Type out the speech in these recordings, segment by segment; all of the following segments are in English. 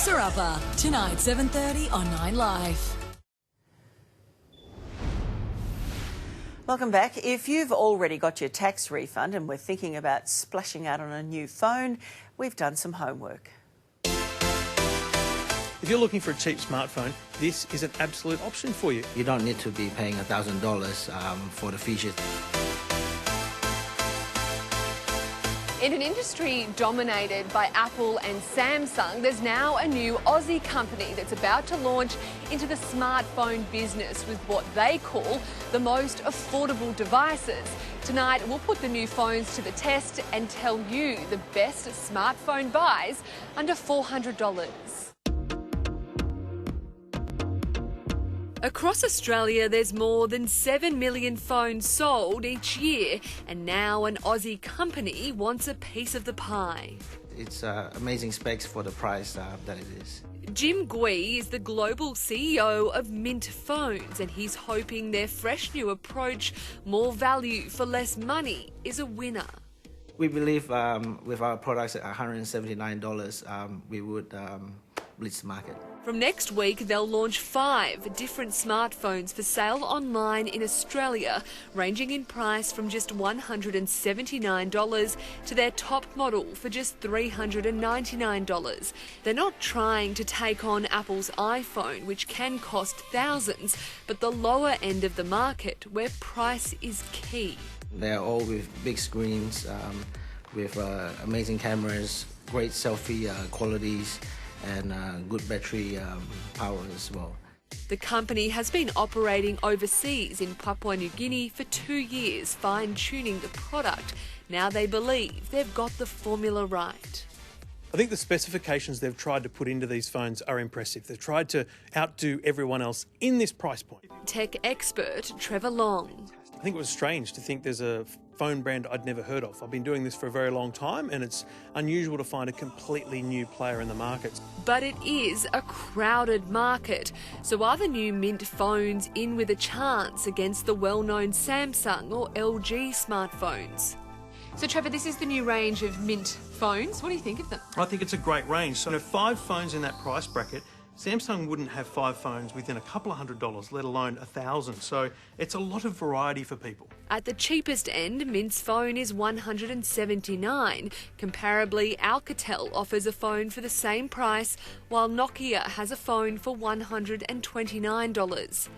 Fixer Upper, tonight 7:30 on 9 Live. Welcome back. If you've already got your tax refund and were thinking about splashing out on a new phone, we've done some homework. If you're looking for a cheap smartphone, this is an absolute option for you. You don't need to be paying $1,000 for the features. In an industry dominated by Apple and Samsung, there's now a new Aussie company that's about to launch into the smartphone business with what they call the most affordable devices. Tonight, we'll put the new phones to the test and tell you the best smartphone buys under $400. Across Australia, there's more than 7 million phones sold each year, and now an Aussie company wants a piece of the pie. It's amazing specs for the price that it is. Jim Gui is the Global CEO of Mintt Phones, and he's hoping their fresh new approach, more value for less money, is a winner. We believe with our products at $179, we would blitz the market. From next week, they'll launch 5 different smartphones for sale online in Australia, ranging in price from just $179 to their top model for just $399. They're not trying to take on Apple's iPhone, which can cost thousands, but the lower end of the market, where price is key. They're all with big screens, with amazing cameras, great selfie qualities, and good battery power as well. The company has been operating overseas in Papua New Guinea for 2 years, fine-tuning the product. Now they believe they've got the formula right. I think the specifications they've tried to put into these phones are impressive. They've tried to outdo everyone else in this price point. Tech expert Trevor Long. I think it was strange to think there's a phone brand I'd never heard of. I've been doing this for a very long time, and it's unusual to find a completely new player in the market. But it is a crowded market. So are the new Mintt phones in with a chance against the well-known Samsung or LG smartphones? So Trevor, this is the new range of Mintt phones. What do you think of them? I think it's a great range. So 5 phones in that price bracket. Samsung wouldn't have 5 phones within a couple of $100, let alone 1,000. So it's a lot of variety for people. At the cheapest end, Mintt's phone is $179. Comparably, Alcatel offers a phone for the same price, while Nokia has a phone for $129.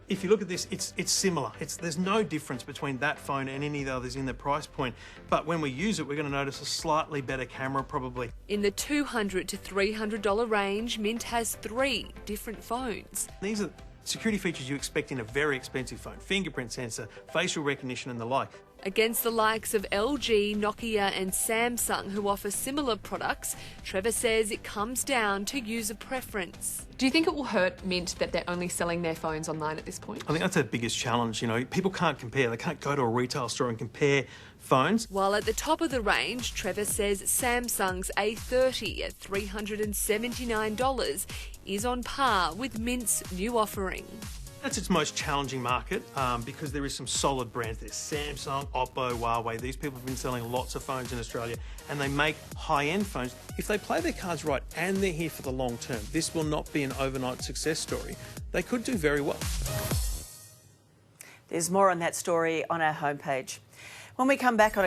If you look at this, it's similar. There's no difference between that phone and any of the others in the price point. But when we use it, we're going to notice a slightly better camera probably. In the $200 to $300 range, Mintt has 3 different phones. These are security features you expect in a very expensive phone. Fingerprint sensor, facial recognition and the like. Against the likes of LG, Nokia and Samsung, who offer similar products, Trevor says it comes down to user preference. Do you think it will hurt Mintt that they're only selling their phones online at this point? I think that's their biggest challenge. You know, people can't compare. They can't go to a retail store and compare phones. While at the top of the range, Trevor says Samsung's A30 at $379 is on par with Mintt's new offering. That's its most challenging market because there is some solid brands. There's Samsung, Oppo, Huawei. These people have been selling lots of phones in Australia, and they make high-end phones. If they play their cards right and they're here for the long term, this will not be an overnight success story. They could do very well. There's more on that story on our homepage. When we come back on